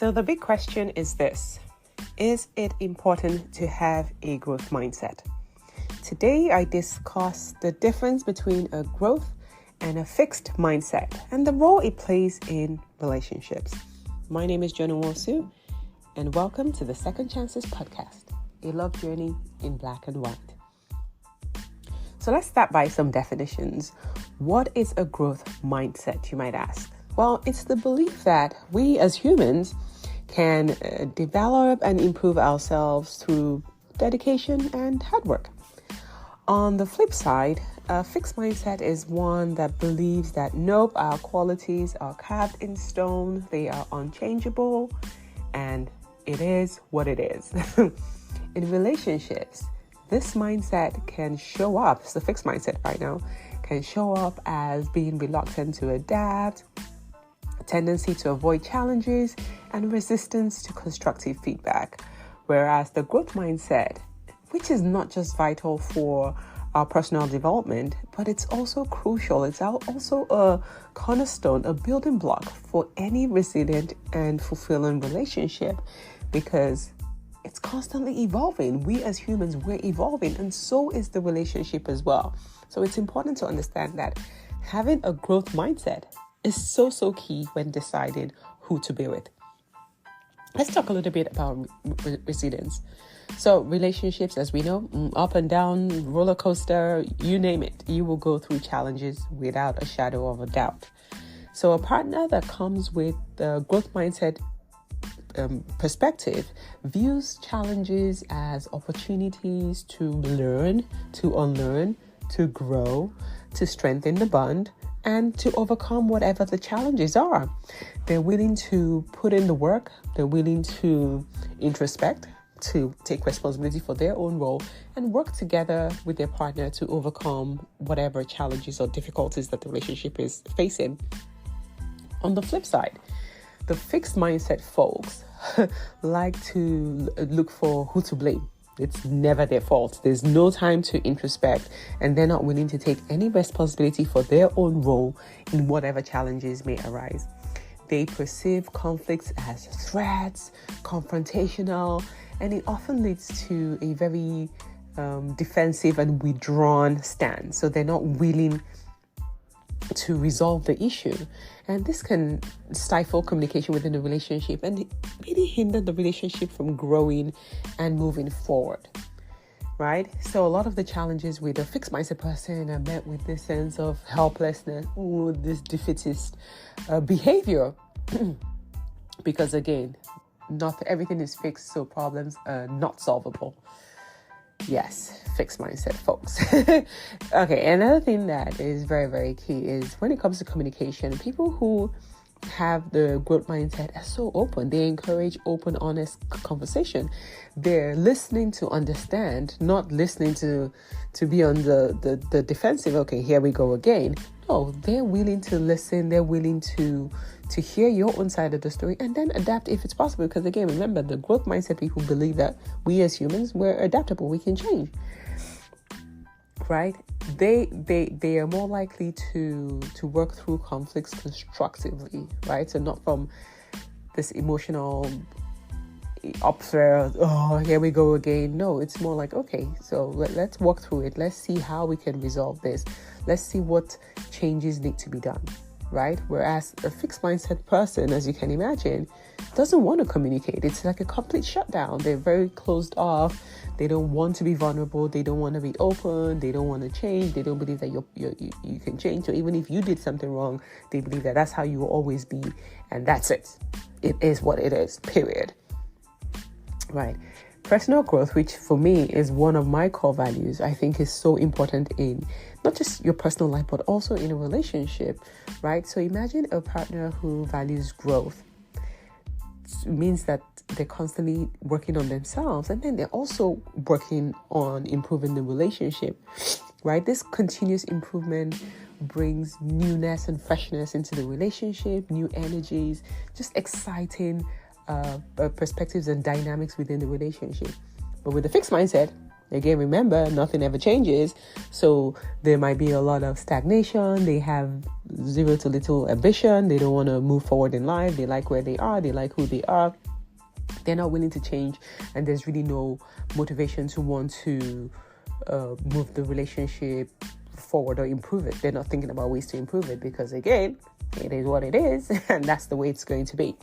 So the big question is this: is it important to have a growth mindset? Today, I discuss the difference between a growth and a fixed mindset and the role it plays in relationships. My name is Joan Nwosu, and welcome to the Second Chances podcast, a love journey in black and white. So let's start by some definitions. What is a growth mindset, you might ask? Well, it's the belief that we as humans can develop and improve ourselves through dedication and hard work. On the flip side, a fixed mindset is one that believes that nope, our qualities are carved in stone, they are unchangeable, and it is what it is. In relationships, this mindset can show up, it's the fixed mindset right now, can show up as being reluctant to adapt, a tendency to avoid challenges, and resistance to constructive feedback. Whereas the growth mindset, which is not just vital for our personal development, but it's also crucial. It's also a cornerstone, a building block for any resilient and fulfilling relationship, because it's constantly evolving. We as humans, we're evolving, and so is the relationship as well. So it's important to understand that having a growth mindset is so key when deciding who to be with. Let's talk a little bit about resilience. So relationships, as we know, up and down, roller coaster, you name it, you will go through challenges without a shadow of a doubt. So a partner that comes with the growth mindset perspective views challenges as opportunities to learn, to unlearn, to grow, to strengthen the bond, and to overcome whatever the challenges are. They're willing to put in the work, they're willing to introspect, to take responsibility for their own role, and work together with their partner to overcome whatever challenges or difficulties that the relationship is facing. On the flip side, the fixed mindset folks like to look for who to blame. It's never their fault. There's no time to introspect, and they're not willing to take any responsibility for their own role in whatever challenges may arise. They perceive conflicts as threats, confrontational, and it often leads to a very defensive and withdrawn stance. So they're not willing to resolve the issue. And this can stifle communication within the relationship and really hinder the relationship from growing and moving forward, right? So a lot of the challenges with a fixed mindset person are met with this sense of helplessness, this defeatist behavior. Because again, not everything is fixed, so problems are not solvable. Yes, fixed mindset, folks. Okay, another thing that is very key is when it comes to communication, people who have the growth mindset are so open. They encourage open, honest conversation. They're listening to understand, not listening to be on the defensive. Okay, here we go again. No, they're willing to listen. They're willing to hear your own side of the story and then adapt if it's possible. Because again, remember, the growth mindset people believe that we as humans, we're adaptable. We can change, right? They are more likely to work through conflicts constructively, right? So not from this emotional upsurge, oh, here we go again. No, it's more like, okay, so let's walk through it. Let's see how we can resolve this. Let's see what changes need to be done, right? Whereas a fixed mindset person, as you can imagine, doesn't want to communicate. It's like a complete shutdown. They're very closed off. They don't want to be vulnerable. They don't want to be open. They don't want to change. They don't believe that you can change. So even if you did something wrong, they believe that that's how you will always be. And that's it. It is what it is, period. Right. Personal growth, which for me is one of my core values, I think is so important in not just your personal life, but also in a relationship, right? So imagine a partner who values growth. It means that they're constantly working on themselves, and then they're also working on improving the relationship, right? This continuous improvement brings newness and freshness into the relationship, new energies, just exciting perspectives and dynamics within the relationship. But with a fixed mindset, Again, remember, nothing ever changes. So there might be a lot of stagnation. They have zero to little ambition. They don't want to move forward in life. They like where they are. They like who they are. They're not willing to change. And there's really no motivation to want to move the relationship forward or improve it. They're not thinking about ways to improve it because, again, it is what it is. And that's the way it's going to be.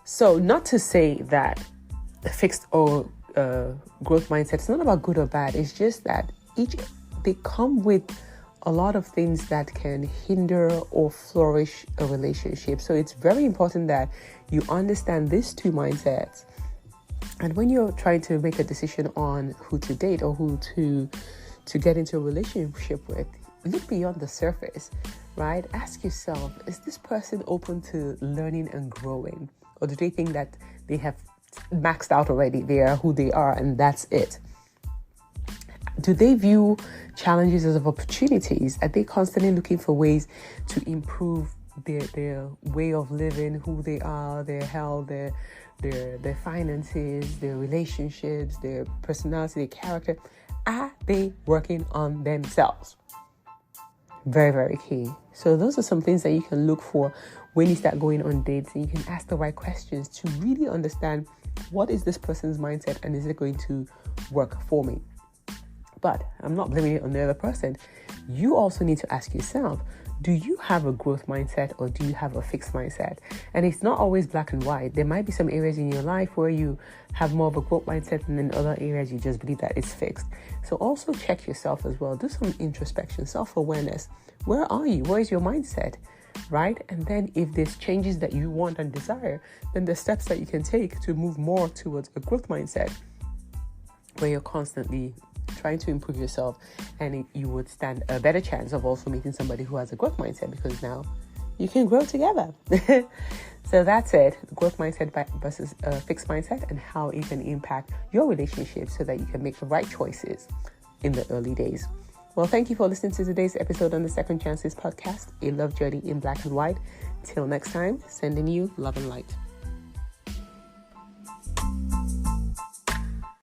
So not to say that fixed or growth mindset, it's not about good or bad. It's just that they come with a lot of things that can hinder or flourish a relationship. So it's very important that you understand these two mindsets. And when you're trying to make a decision on who to date or who to get into a relationship with, look beyond the surface, right? Ask yourself, is this person open to learning and growing? Or do they think that they have maxed out already? They are who they are and that's it. Do they view challenges as opportunities? Are they constantly looking for ways to improve their way of living, who they are, their health, their finances, their relationships, their personality, their character? Are they working on themselves? Very, very key. So those are some things that you can look for when you start going on dates, and you can ask the right questions to really understand what is this person's mindset and is it going to work for me. But I'm not blaming it on the other person. You also need to ask yourself, do you have a growth mindset or do you have a fixed mindset? And it's not always black and white. There might be some areas in your life where you have more of a growth mindset, and in other areas you just believe that it's fixed. So also check yourself as well. Do some introspection, self-awareness. Where are you? Where is your mindset? Right? And then if there's changes that you want and desire, then the steps that you can take to move more towards a growth mindset where you're constantly trying to improve yourself, and you would stand a better chance of also meeting somebody who has a growth mindset, because now you can grow together. So that's it. Growth mindset versus a fixed mindset, and how it can impact your relationship so that you can make the right choices in the early days. Well, thank you for listening to today's episode on the Second Chances podcast, a love journey in black and white. Till next time, sending you love and light.